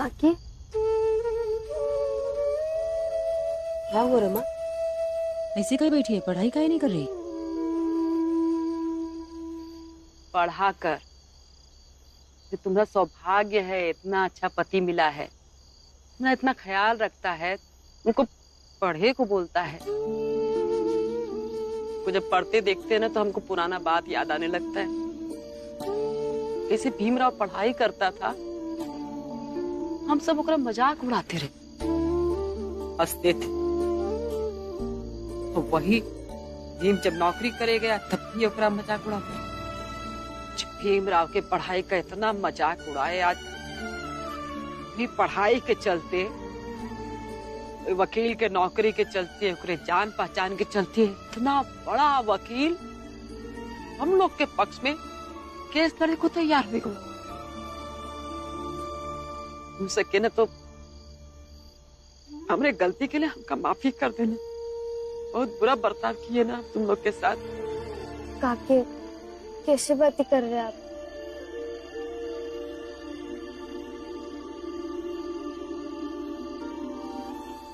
काकी क्या हुआ रमा? ऐसे कहीं बैठी है, पढ़ाई काहे नहीं कर रही? पढ़ा कर कि तुम्हारा सौभाग्य है, इतना अच्छा पति मिला है, तुम्हारा इतना ख्याल रखता है, उनको पढ़े को बोलता है। को जब पढ़ते देखते हैं ना तो हमको पुराना बात याद आने लगता है। जैसे भीमराव पढ़ाई करता था, हम सब ओकरा मजाक उड़ाते रहे, हंसते थे। तो वही भीम जब नौकरी करे गया तब भी ओकरा मजाक उड़ाते। भीमराव के पढ़ाई का इतना मजाक उड़ाए, आज भी पढ़ाई के चलते, वकील के नौकरी के चलते, ओकरे जान पहचान के चलते इतना बड़ा वकील हम लोग के पक्ष में केस लड़ने को तैयार हो गया। हो सके ना तो हमने गलती के लिए हमका माफी कर देना। बहुत बुरा बर्ताव किए ना तुम लोग के साथ। काकी कैसे बातें कर रहे हैं आप?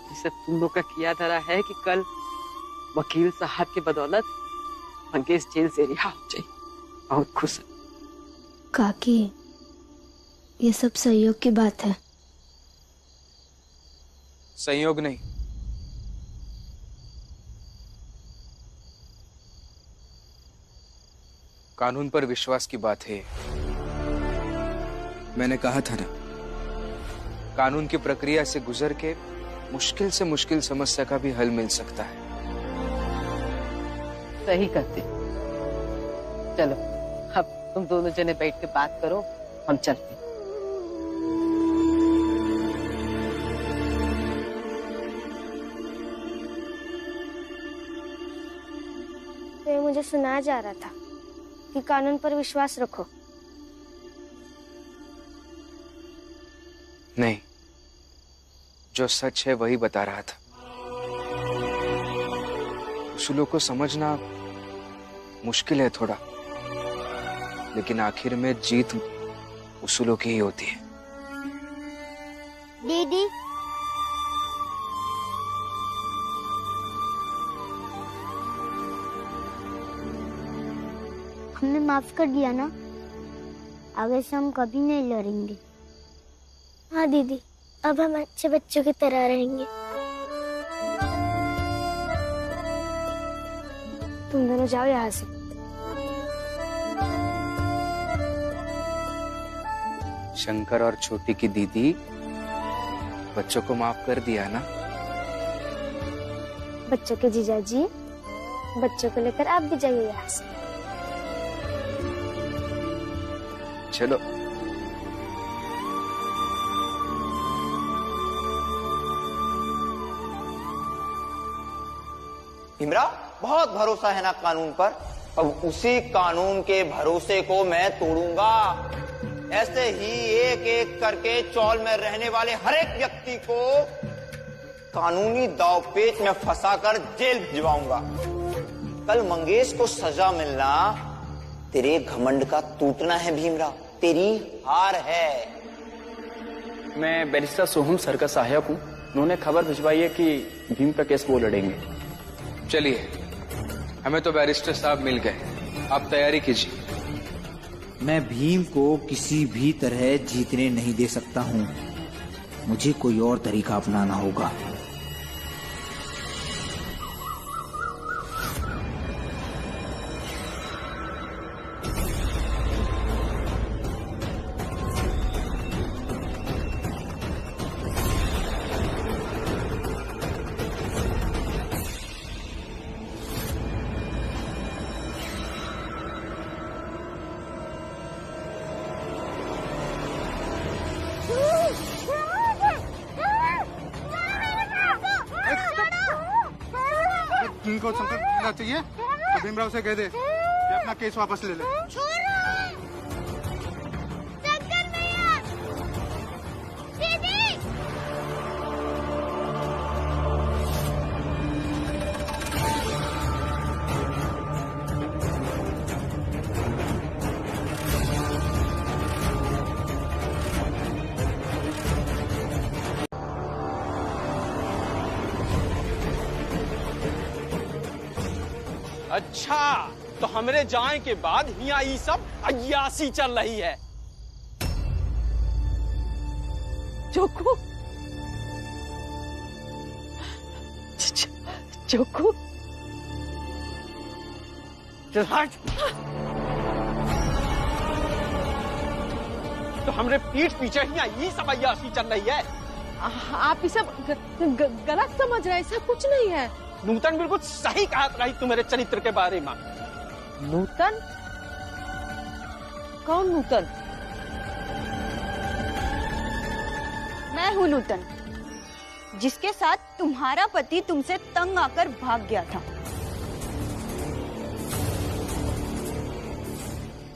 जैसे तुम लोग का किया धरा है कि कल वकील साहब की बदौलत मंगेश जेल से रिहा हो जाए। बहुत खुश है काकी, ये सब सहयोग की बात है। संयोग नहीं, कानून पर विश्वास की बात है। मैंने कहा था ना, कानून की प्रक्रिया से गुजर के मुश्किल समस्या का भी हल मिल सकता है। सही कहते। चलो अब तुम दोनों जने बैठ के बात करो, हम चलते। तो ये मुझे सुनाया जा रहा था कि कानून पर विश्वास रखो। नहीं, जो सच है वही बता रहा था। उसूलों को समझना मुश्किल है थोड़ा, लेकिन आखिर में जीत उसूलों की ही होती है। दीदी, हमने माफ कर दिया ना, आगे से हम कभी नहीं लड़ेंगे। हाँ दीदी, अब हम अच्छे बच्चों की तरह रहेंगे। तुम दोनों जाओ यहाँ से। शंकर और छोटी की दीदी बच्चों को माफ कर दिया ना? बच्चों के जीजाजी, बच्चों को लेकर आप भी जाइए यहाँ से। चलो। भीमराव, बहुत भरोसा है ना कानून पर। अब उसी कानून के भरोसे को मैं तोड़ूंगा। ऐसे ही एक एक करके चौल में रहने वाले हर एक व्यक्ति को कानूनी दांवपेच में फंसाकर जेल भिजवाऊंगा। कल मंगेश को सजा मिलना तेरे घमंड का टूटना है भीमराव, तेरी हार है। मैं बैरिस्टर सोहम सर का सहायक हूँ। उन्होंने खबर भिजवाई है कि भीम का केस वो लड़ेंगे। चलिए, हमें तो बैरिस्टर साहब मिल गए, आप तैयारी कीजिए। मैं भीम को किसी भी तरह जीतने नहीं दे सकता हूँ। मुझे कोई और तरीका अपनाना होगा। इनको संकट मिलना चाहिए तो भीमराव से कह दे कि अपना केस वापस ले ले। अच्छा, तो हमरे जाए के बाद यहाँ ये सब अय्यासी चल रही है। जोकू, जोकू, चल हट। तो हमरे पीठ पीछे यहाँ ये सब अय्यासी चल रही है। आप ये सब गलत समझ रहे हैं, ऐसा कुछ नहीं है। नूतन बिल्कुल सही कहा रही तुम्हारे चरित्र के बारे में। नूतन? कौन नूतन? मैं हूँ नूतन, जिसके साथ तुम्हारा पति तुमसे तंग आकर भाग गया था।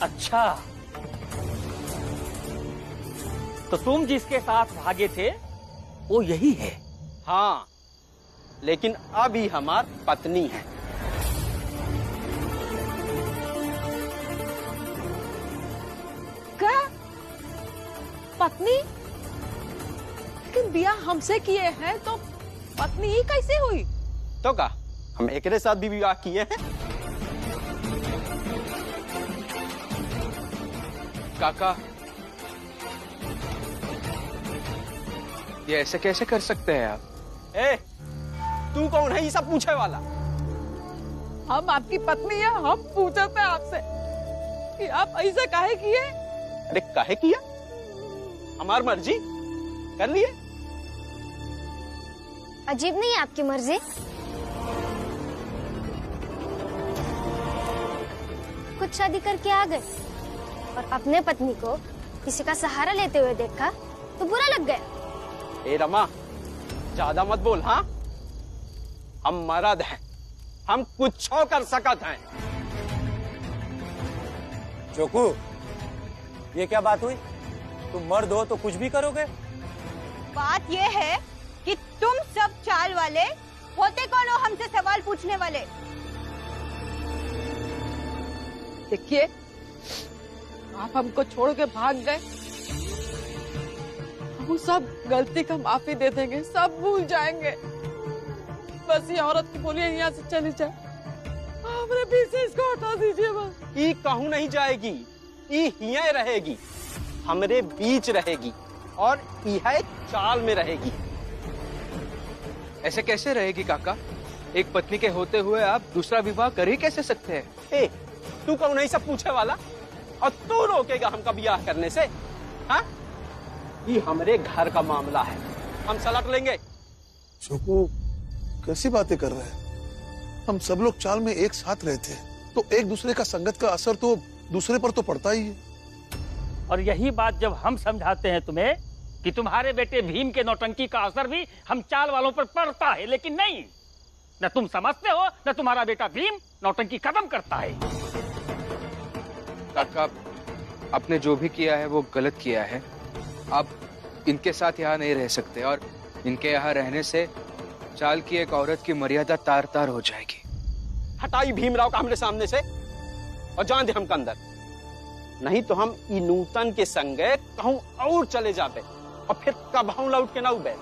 अच्छा, तो तुम जिसके साथ भागे थे वो यही है? हाँ, लेकिन अभी हमार पत्नी है। क्या? पत्नी? लेकिन बियाह हमसे किए हैं तो पत्नी ही कैसे हुई? तो का हम एकरे साथ भी विवाह किए हैं। काका, ये ऐसे कैसे कर सकते हैं आप? ए, तू कौन है ये सब पूछे वाला? हम आपकी पत्नी है, हम पूछते हैं आपसे कि आप ऐसा काहे किए? अरे काहे किया? हमार मर्जी कर लिए। अजीब नहीं है आपकी मर्जी? कुछ शादी करके आ गए और अपने पत्नी को किसी का सहारा लेते हुए देखा तो बुरा लग गया। ए रमा, ज्यादा मत बोल। हाँ, हम मर्द हैं, हम कुछ कर सकत हैं। चोकू, ये क्या बात हुई? तुम मर्द हो तो कुछ भी करोगे? बात ये है कि तुम सब चाल वाले होते कौन हो हमसे सवाल पूछने वाले? देखिए, आप हमको छोड़ के भाग गए, हम सब गलती का माफी दे देंगे, सब भूल जाएंगे। बस ये औरत को बोलिए यहाँ से चली जाए, हमारे पीछे इसको हटा दीजिए बस। ये कहूं नहीं जाएगी, ये यहीं रहेगी, हमरे बीच रहेगी और यह चाल में रहेगी। ऐसे कैसे रहेगी काका? एक पत्नी के होते हुए आप दूसरा विवाह कर ही कैसे सकते हैं? ए, तू कौन नहीं सब पूछे वाला और तू रोकेगा हमका ब्याह करने से? हाँ, ये हमारे घर का मामला है, हम सलट लेंगे। चोकू, कैसी बातें कर रहे हैं? हम सब लोग चाल में एक साथ रहते हैं तो एक दूसरे का संगत का असर तो दूसरे पर तो पड़ता ही है। और यही बात जब हम समझाते हैं तुम्हें कि तुम्हारे बेटे भीम के नौटंकी का असर भी हम चाल वालों पर पड़ता है, लेकिन नहीं, न तुम समझते हो न तुम्हारा बेटा भीम नौटंकी खत्म करता है। काका, आपने जो भी किया है वो गलत किया है। आप इनके साथ यहाँ नहीं रह सकते और इनके यहाँ रहने से चाल की एक औरत की मर्यादा तार तार हो जाएगी। हटाई भीमराव का हमरे सामने से और जान दे हमका अंदर, नहीं तो हम ई नूतन के संगे कहूं और चले जाते और फिर कभाऊ लौट के ना उबे।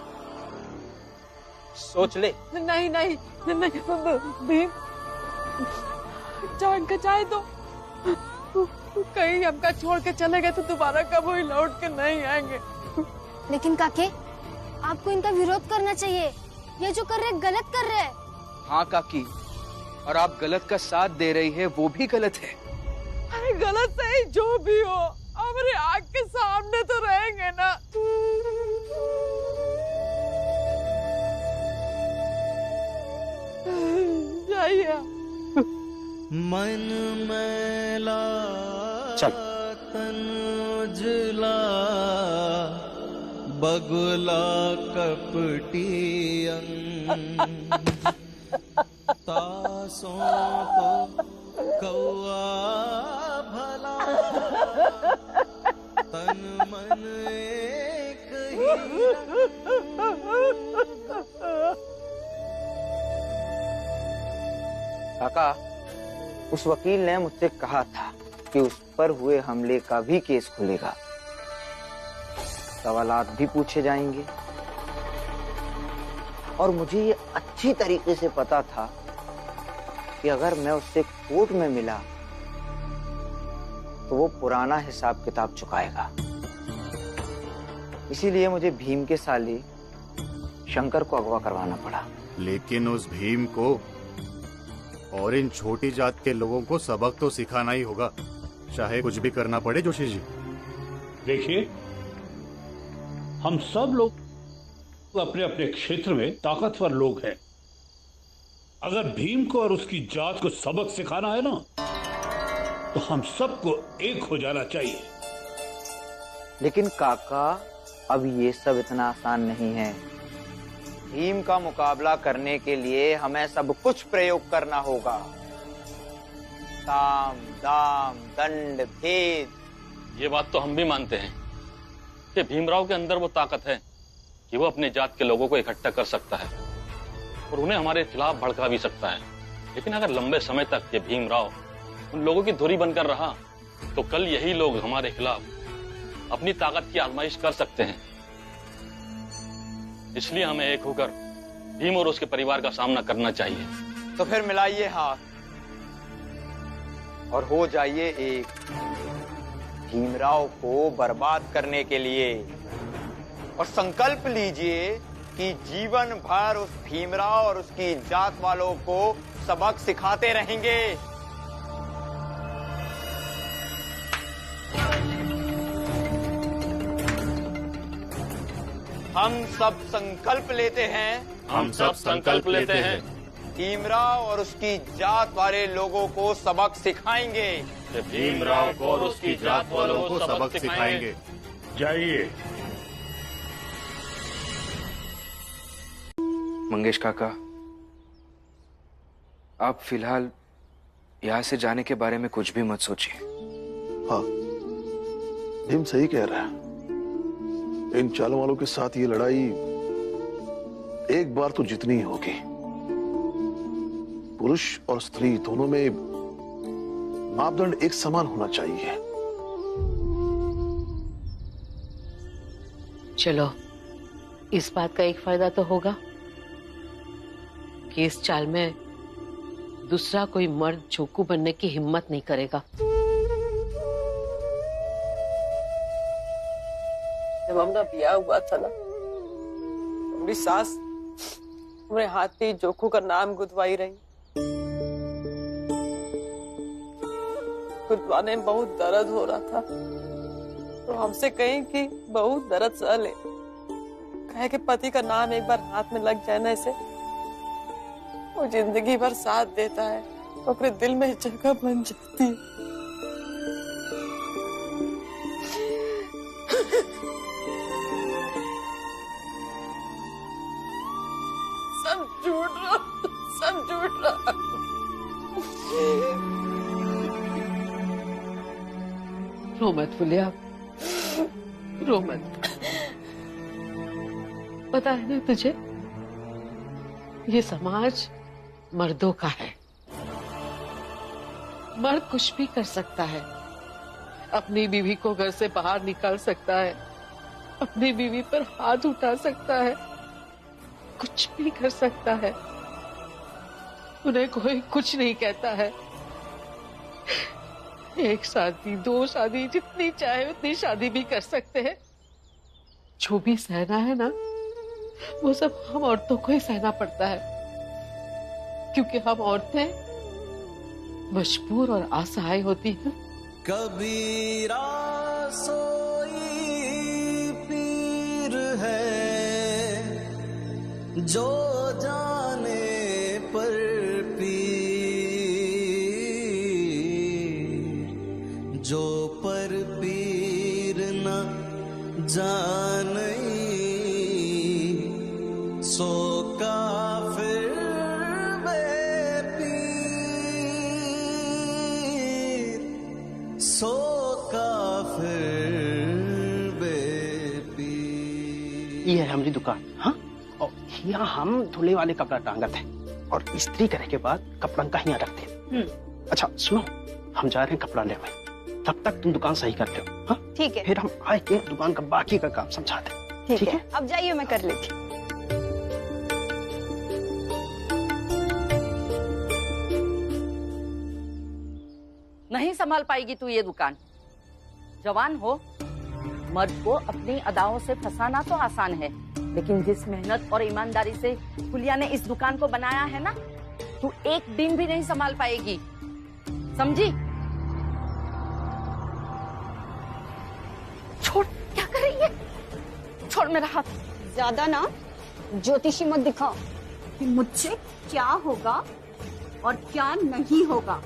सोच ले। नहीं नहीं नहीं भीम, जान का जाए तो कहीं हमका छोड़ के चले गए तो दोबारा कभी लौट के नहीं आएंगे। लेकिन काके, आपको इनका विरोध करना चाहिए, ये जो कर रहे गलत कर रहे हैं। हाँ काकी, और आप गलत का साथ दे रही है वो भी गलत है। अरे गलत सही जो भी हो, हमारे आँख के सामने तो रहेंगे ना। जाइए। मन मैला तन उजला, बगुला कपटी तासों को कौआ भला, तन मन एक ही। काका, उस वकील ने मुझसे कहा था कि उस पर हुए हमले का भी केस खुलेगा, सवालात भी पूछे जाएंगे और मुझे ये अच्छी तरीके से पता था कि अगर मैं उससे कोर्ट में मिला तो वो पुराना हिसाब किताब चुकाएगा। इसीलिए मुझे भीम के साली शंकर को अगवा करवाना पड़ा। लेकिन उस भीम को और इन छोटी जात के लोगों को सबक तो सिखाना ही होगा, चाहे कुछ भी करना पड़े। जोशी जी देखिए, हम सब लोग अपने अपने क्षेत्र में ताकतवर लोग हैं। अगर भीम को और उसकी जात को सबक सिखाना है ना, तो हम सबको एक हो जाना चाहिए। लेकिन काका, अब ये सब इतना आसान नहीं है। भीम का मुकाबला करने के लिए हमें सब कुछ प्रयोग करना होगा। साम, दाम, दंड, भेद। ये बात तो हम भी मानते हैं कि भीमराव के अंदर वो ताकत है कि वो अपने जात के लोगों को इकट्ठा कर सकता है और उन्हें हमारे खिलाफ भड़का भी सकता है। लेकिन अगर लंबे समय तक ये भीमराव उन लोगों की धुरी बनकर रहा, तो कल यही लोग हमारे खिलाफ अपनी ताकत की आजमाइश कर सकते हैं। इसलिए हमें एक होकर भीम और उसके परिवार का सामना करना चाहिए। तो फिर मिलाइए हाथ और हो जाइए एक, भीमराव को बर्बाद करने के लिए। और संकल्प लीजिए कि जीवन भर उस भीमराव और उसकी जात वालों को सबक सिखाते रहेंगे। हम सब संकल्प लेते हैं। हम सब संकल्प लेते हैं। भीमराव और उसकी जात वाले लोगों को सबक सिखाएंगे। भीमराव को और उसकी जात वालों को सबक सिखाएंगे। जाइए। मंगेश काका, आप फिलहाल यहाँ से जाने के बारे में कुछ भी मत सोचिए। हाँ, भीम सही कह रहा है। इन चालों वालों के साथ ये लड़ाई एक बार तो जितनी ही होगी। पुरुष और स्त्री दोनों में मापदंड एक समान होना चाहिए। चलो, इस बात का एक फायदा तो होगा कि इस चाल में दूसरा कोई मर्द झोंकू बनने की हिम्मत नहीं करेगा। जब हमारा ब्याह हुआ था ना, मेरी सास हमारे हाथ पे जोखू का नाम गुदवाई रही। गुदवाने में बहुत दर्द हो रहा था, तो हमसे कहीं कि बहुत दर्द सह ले। कहे कि पति का नाम एक बार हाथ में लग जाए ना, इसे वो जिंदगी भर साथ देता है, तो अपने दिल में जगह बन जाती है। सब झूठ रहा। रो मत फुलिया, रो मत। पता है ना तुझे, ये समाज मर्दों का है। मर्द कुछ भी कर सकता है। अपनी बीवी को घर से बाहर निकाल सकता है, अपनी बीवी पर हाथ उठा सकता है, कुछ भी कर सकता है। उन्हें कोई कुछ नहीं कहता है। एक शादी, दो शादी, जितनी चाहे उतनी शादी भी कर सकते हैं। जो भी सहना है ना, वो सब हम औरतों को ही सहना पड़ता है, क्योंकि हम औरतें मजबूर और असहाय होती हैं। कबीरा सोई पीर है, जो जाने पर पीर, जो पर पीर न जाने, सो काफिर बेपीर, सो काफिर बेपीर। ये है हमारी दुकान। हाँ, और यहाँ हम धुले वाले कपड़ा टांगत हैं और इस्त्री करने के बाद कपड़ा का यहाँ रखते हैं। अच्छा सुनो, हम जा रहे हैं कपड़ा लेने, तब तक तुम दुकान सही कर लो। हाँ ठीक है। फिर हम आए के दुकान का बाकी का काम समझाते हैं। ठीक है, अब जाइए, मैं कर लेती। संभाल पाएगी तू ये दुकान। जवान हो, मर्द को अपनी अदाओं से फंसाना तो आसान है, लेकिन जिस मेहनत और ईमानदारी से फुलिया ने इस दुकान को बनाया है ना, तू एक दिन भी नहीं संभाल पाएगी, समझी? छोड़, क्या कर रही है? छोड़ मेरा हाथ। ज्यादा ना ज्योतिषी मत दिखाओ कि मुझसे क्या होगा और क्या नहीं होगा,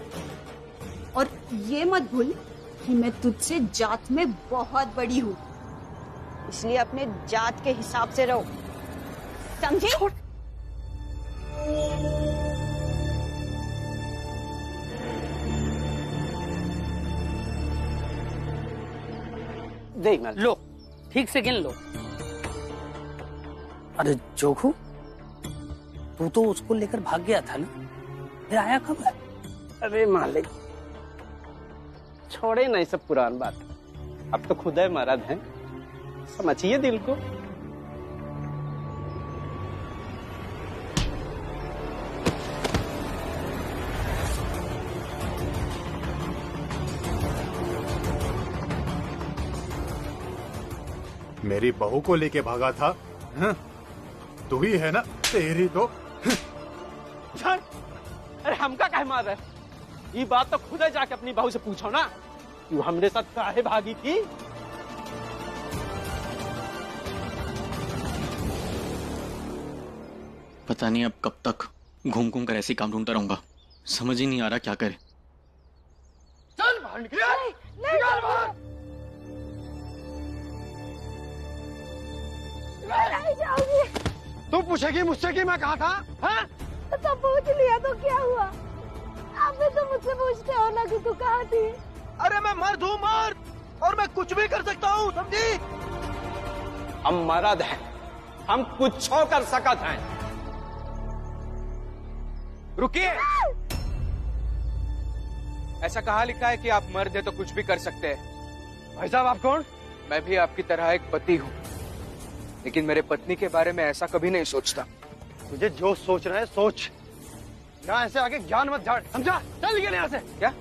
और ये मत भूल कि मैं तुझसे जात में बहुत बड़ी हूँ, इसलिए अपने जात के हिसाब से रहो, समझी? देख लो, ठीक से गिन लो। अरे जोखू, तू तो उसको लेकर भाग गया था ना, फिर आया कब है? अरे मालिक, छोड़े नहीं सब पुरान बात, अब तो खुदा मर्द है, समझिए दिल को। मेरी बहू को लेके भागा था, हाँ? तू ही है ना, तेरी तो। अरे हमका कहे मार रहे? ये बात तो खुद जाके अपनी बहू से पूछो ना, तू हमरे साथ काहे भागी थी? पता नहीं अब कब तक घूम घूम कर ऐसे काम ढूंढता रहूंगा, समझ ही नहीं आ रहा क्या करे। चल बाहर निकल, निकल बाहर। मैं नहीं जाऊंगी। तू पूछेगी मुझसे कि मैं कहा था? हाँ? तो पूछ लिया तो क्या हुआ? आप भी तो मुझसे पूछते हो ना कि तू कहाँ थी? अरे मैं मर्द हूँ, मर्द, और मैं कुछ भी कर सकता हूँ, समझी? हम मर्द हैं, हम कुछ कर सकते हैं। रुकिए, ऐसा कहाँ लिखा है कि आप मर्द हैं तो कुछ भी कर सकते हैं? भाई साहब, आप कौन? मैं भी आपकी तरह एक पति हूँ, लेकिन मेरे पत्नी के बारे में ऐसा कभी नहीं सोचता। तुझे जो सोच रहे सोच, यहाँ ऐसे आगे ज्ञान मत झाड़, समझा? चल निकल यहाँ से। क्या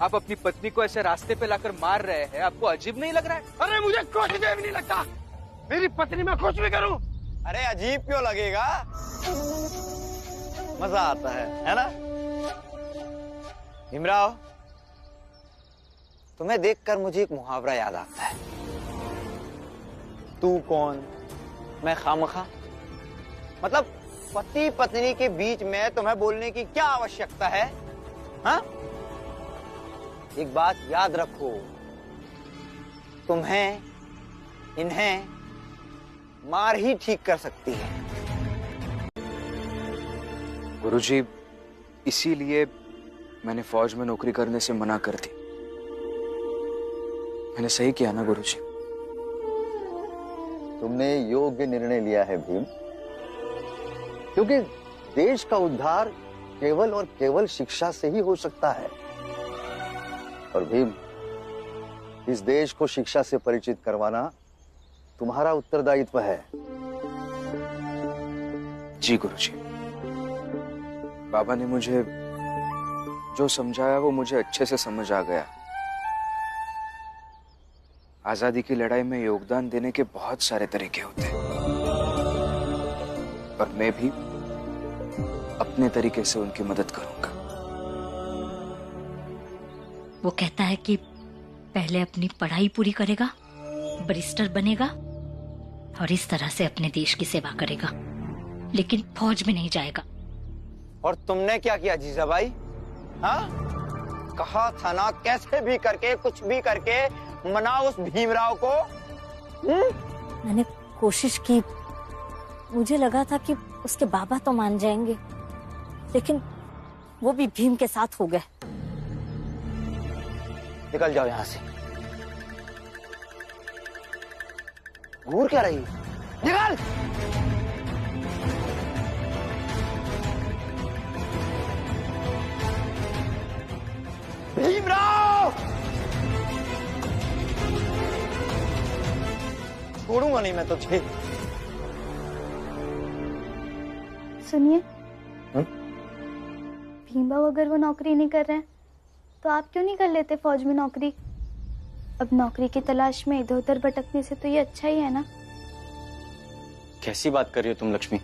आप अपनी पत्नी को ऐसे रास्ते पे लाकर मार रहे हैं? आपको अजीब नहीं लग रहा है? अरे मुझे कुछ अजीब नहीं लगता, मेरी पत्नी मैं कुछ भी करूँ। अरे अजीब क्यों लगेगा, मजा आता है ना? भीमराव, तुम्हें देखकर मुझे एक मुहावरा याद आता है, तू कौन मैं खामखा। मतलब पति पत्नी के बीच में तुम्हें बोलने की क्या आवश्यकता है? हाँ? एक बात याद रखो, तुम्हें इन्हें मार ही ठीक कर सकती है। गुरुजी, इसीलिए मैंने फौज में नौकरी करने से मना कर दी। मैंने सही किया ना गुरुजी? तुमने योग्य निर्णय लिया है भीम, क्योंकि देश का उद्धार केवल और केवल शिक्षा से ही हो सकता है। और भीम, इस देश को शिक्षा से परिचित करवाना तुम्हारा उत्तरदायित्व है। जी गुरुजी, बाबा ने मुझे जो समझाया वो मुझे अच्छे से समझ आ गया। आजादी की लड़ाई में योगदान देने के बहुत सारे तरीके होते हैं, और मैं भी अपने तरीके से उनकी मदद करूंगा। वो कहता है कि पहले अपनी पढ़ाई पूरी करेगा, बैरिस्टर बनेगा और इस तरह से अपने देश की सेवा करेगा, लेकिन फौज में नहीं जाएगा। और तुमने क्या किया जीजाबाई? हाँ, कहा था ना, कैसे भी करके कुछ भी करके मनाओ उस भीमराव को। मैंने कोशिश की, मुझे लगा था कि उसके बाबा तो मान जाएंगे, लेकिन वो भी भीम के साथ हो गए। निकल जाओ यहां से। घूर क्या रही? निकल! भीमराव! छोड़ूंगा नहीं मैं तुझे। सुनिए, भीमराव अगर वो नौकरी नहीं कर रहे हैं तो आप क्यों नहीं कर लेते फौज में नौकरी? अब नौकरी की तलाश में इधर उधर भटकने से तो ये अच्छा ही है ना। कैसी बात कर रही हो तुम लक्ष्मी?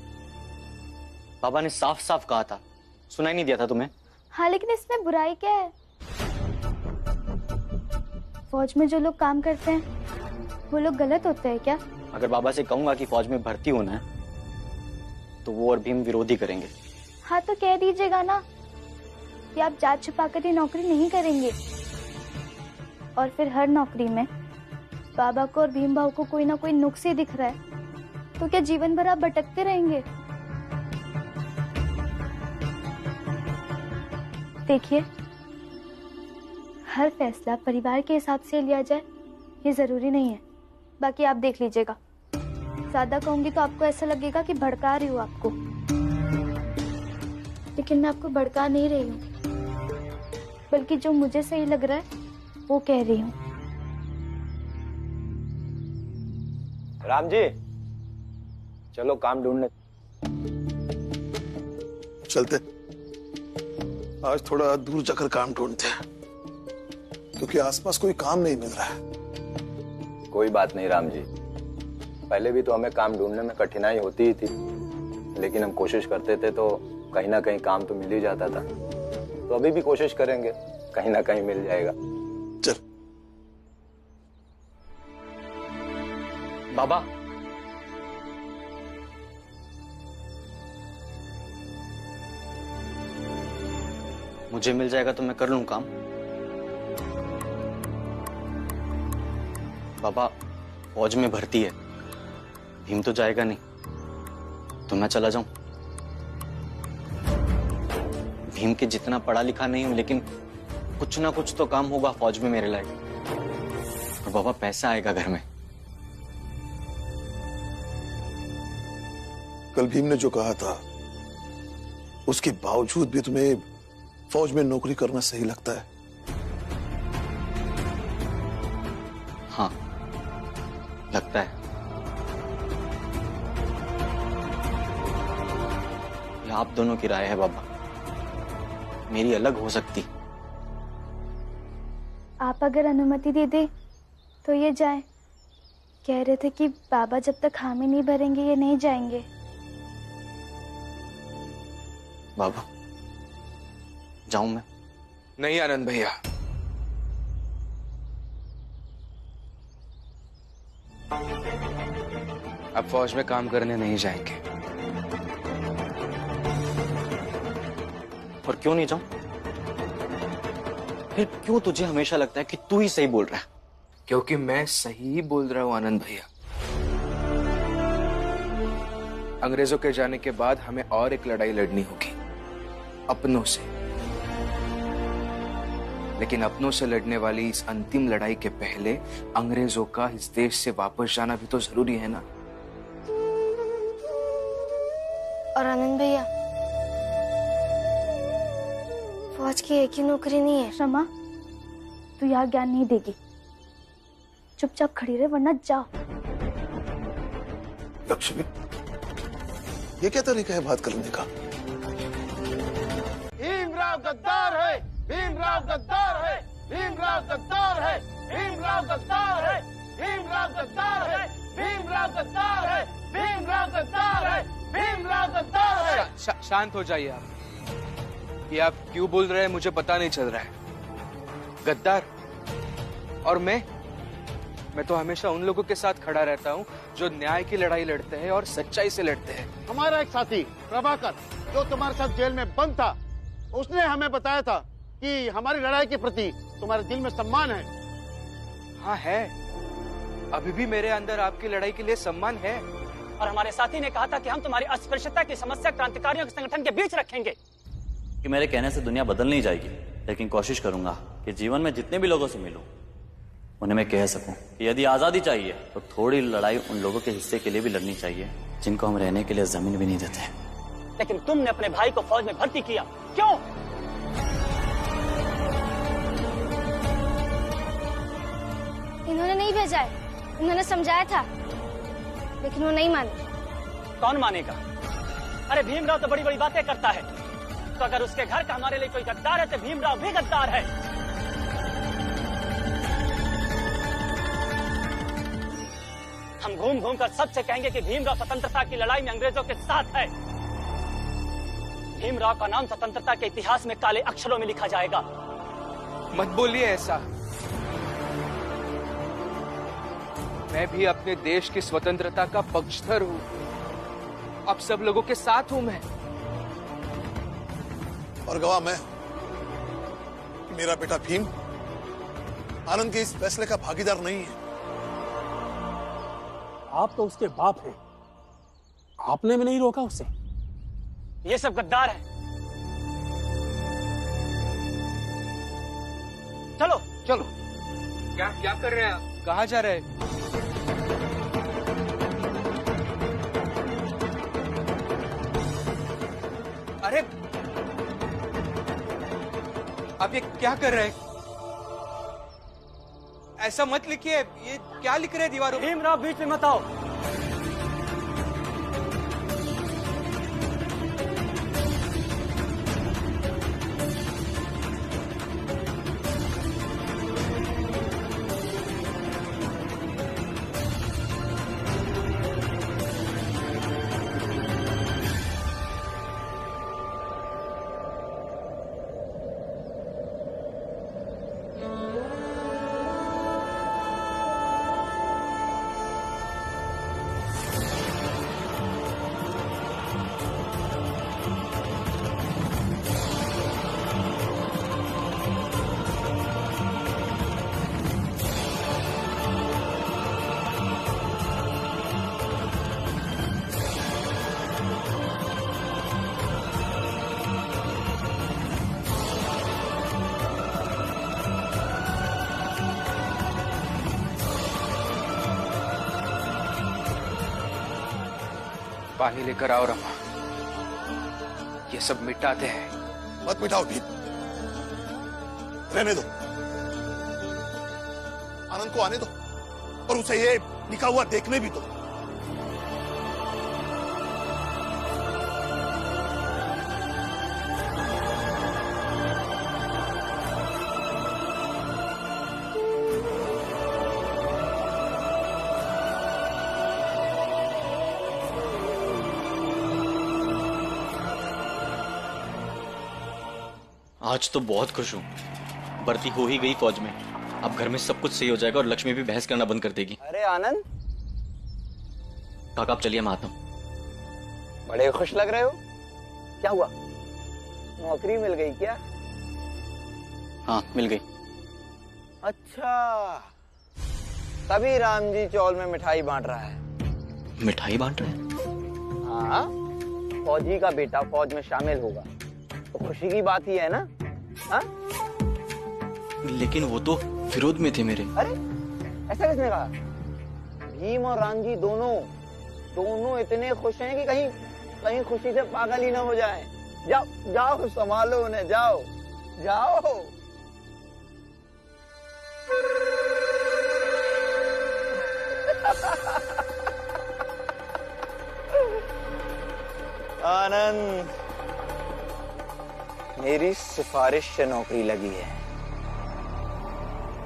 बाबा ने साफ साफ कहा था, सुनाई नहीं दिया था तुम्हें? हाँ, लेकिन इसमें बुराई क्या है? फौज में जो लोग काम करते हैं वो लोग गलत होते हैं क्या? अगर बाबा से कहूंगा कि फौज में भर्ती होना है तो वो और भीम विरोधी करेंगे। हाँ, तो कह दीजिएगा ना कि आप जात छुपाकर ही नौकरी नहीं करेंगे, और फिर हर नौकरी में बाबा को और भीम भाव को कोई ना कोई नुक्स ही दिख रहा है, तो क्या जीवन भर आप भटकते रहेंगे? देखिए, हर फैसला परिवार के हिसाब से लिया जाए ये जरूरी नहीं है। बाकी आप देख लीजिएगा, ज्यादा कहूंगी तो आपको ऐसा लगेगा कि भड़का रही हूँ आपको, लेकिन मैं आपको भड़का नहीं रही हूँ, बल्कि जो मुझे सही लग रहा है वो कह रही हूँ। राम जी, चलो काम ढूंढने चलते। आज थोड़ा दूर जाकर काम ढूंढते हैं, क्योंकि आसपास कोई काम नहीं मिल रहा है। कोई बात नहीं राम जी, पहले भी तो हमें काम ढूंढने में कठिनाई होती ही थी, लेकिन हम कोशिश करते थे तो कहीं ना कहीं काम तो मिल ही जाता था। तो अभी भी कोशिश करेंगे, कहीं ना कहीं मिल जाएगा। चल। बाबा, मुझे मिल जाएगा तो मैं कर लूं काम। बाबा, फौज में भर्ती है, भीम तो जाएगा नहीं, तो मैं चला जाऊं। भीम के जितना पढ़ा लिखा नहीं हूं, लेकिन कुछ ना कुछ तो काम होगा फौज में मेरे लायक। और बाबा, पैसा आएगा घर में। कल भीम ने जो कहा था, उसके बावजूद भी तुम्हें फौज में नौकरी करना सही लगता है? हाँ, लगता है। ये आप दोनों की राय है बाबा, मेरी अलग हो सकती। आप अगर अनुमति दे दे तो ये जाए। कह रहे थे कि बाबा जब तक हामी नहीं भरेंगे ये नहीं जाएंगे। बाबा, जाऊं मैं? नहीं आनंद भैया, अब फौज में काम करने नहीं जाएंगे। और क्यों नहीं जाऊं? फिर क्यों तुझे हमेशा लगता है कि तू ही सही बोल रहा है? क्योंकि मैं सही ही बोल रहा हूं आनंद भैया। अंग्रेजों के जाने के बाद हमें और एक लड़ाई लड़नी होगी, अपनों से। लेकिन अपनों से लड़ने वाली इस अंतिम लड़ाई के पहले अंग्रेजों का इस देश से वापस जाना भी तो जरूरी है ना। और आनंद भैया, फौज की एक ही नौकरी नहीं है। रमा, तू यहाँ ज्ञान नहीं देगी, चुपचाप खड़ी रहे वरना जाओ। लक्ष्मी, ये क्या तरीका है बात करने का? भीमराव गद्दार है, भीमराव गद्दार है, भीमराव गद्दार है, भीमराव गद्दार है, भीमराव गद्दार है, भीमराव गद्दार है, भीमराव गद्दार है, भीमराव गद्दार है। शांत हो जाइए आप। ये आप क्यों बोल रहे हैं मुझे पता नहीं चल रहा है। गद्दार? और मैं तो हमेशा उन लोगों के साथ खड़ा रहता हूँ जो न्याय की लड़ाई लड़ते हैं और सच्चाई से लड़ते हैं। हमारा एक साथी प्रभाकर, जो तुम्हारे साथ जेल में बंद था, उसने हमें बताया था कि हमारी लड़ाई के प्रति तुम्हारे दिल में सम्मान है। हाँ है, अभी भी मेरे अंदर आपकी लड़ाई के लिए सम्मान है। और हमारे साथी ने कहा था कि हम तुम्हारी अस्पृश्यता की समस्या क्रांतिकारियों के संगठन के बीच रखेंगे। कि मेरे कहने से दुनिया बदल नहीं जाएगी, लेकिन कोशिश करूंगा कि जीवन में जितने भी लोगों से मिलूं उन्हें मैं कह सकूं कि यदि आजादी चाहिए तो थोड़ी लड़ाई उन लोगों के हिस्से के लिए भी लड़नी चाहिए जिनको हम रहने के लिए जमीन भी नहीं देते। लेकिन तुमने अपने भाई को फौज में भर्ती किया, क्यों? इन्होंने नहीं भेजा है, इन्होंने समझाया था, लेकिन वो नहीं माने। कौन मानेगा? अरे भीमराव तो बड़ी बड़ी बातें करता है, तो अगर उसके घर का हमारे लिए कोई गद्दार है तो भीमराव भी गद्दार है। हम घूम घूम कर सबसे कहेंगे कि भीमराव स्वतंत्रता की लड़ाई में अंग्रेजों के साथ है। भीमराव का नाम स्वतंत्रता के इतिहास में काले अक्षरों में लिखा जाएगा। मत बोलिए ऐसा। मैं भी अपने देश की स्वतंत्रता का पक्षधर हूं। अब सब लोगों के साथ हूं मैं। और गवाह मैं, मेरा बेटा भीम आनंद के इस फैसले का भागीदार नहीं है। आप तो उसके बाप हैं, आपने भी नहीं रोका उसे। ये सब गद्दार है। चलो चलो। क्या क्या कर रहे हैं आप? कहाँ जा रहे हैं? अरे आप ये क्या कर रहे हैं? ऐसा मत लिखिए। ये क्या लिख रहे हैं दीवारों? भीमराव बीच में मत आओ। पानी लेकर आओ रमा। ये सब मिटाते हैं। मत मिटाओ भीम, रहने दो। आनंद को आने दो और उसे ये लिखा हुआ देखने भी दो। आज तो बहुत खुश हूँ। भर्ती हो ही गई फौज में। अब घर में सब कुछ सही हो जाएगा और लक्ष्मी भी बहस करना बंद कर देगी। अरे आनंद, काका आप चलिए, मैं आता हूँ। बड़े खुश लग रहे हो। क्या हुआ, नौकरी मिल गई क्या? हाँ मिल गई। अच्छा, तभी राम जी चौल में मिठाई बांट रहा है। मिठाई बांट रहे हैं? हाँ, फौजी का बेटा फौज में शामिल होगा तो खुशी की बात ही है ना। हाँ? लेकिन वो तो विरोध में थे मेरे। अरे ऐसा किसने कहा? भीम और राम जी दोनों इतने खुश हैं कि कहीं खुशी से पागल ही ना हो जाए। जाओ जाओ, संभालो उन्हें, जाओ जाओ। आनंद, मेरी सिफारिश से नौकरी लगी है।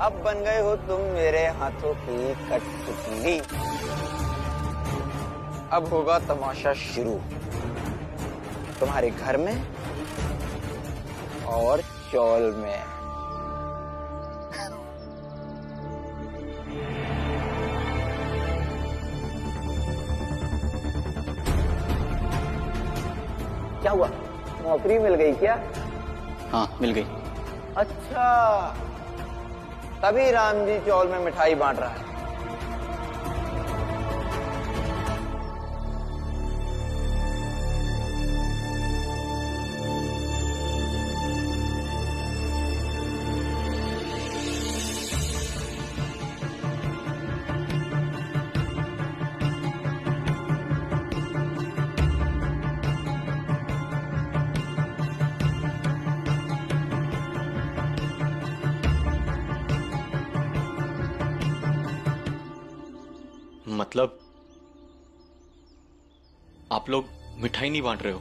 अब बन गए हो तुम मेरे हाथों की कठपुतली। अब होगा तमाशा शुरू, तुम्हारे घर में और चौल में। क्या हुआ, नौकरी मिल गई क्या? हाँ मिल गई। अच्छा, तभी राम जी चौल में मिठाई बांट रहा है। मतलब आप लोग मिठाई नहीं बांट रहे हो?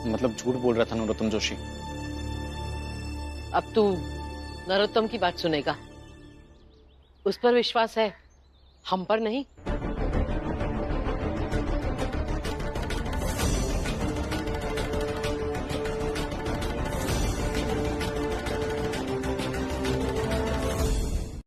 मतलब झूठ बोल रहा था नरोत्तम जोशी। अब तू नरोत्तम की बात सुनेगा। उस पर विश्वास है, हम पर नहीं।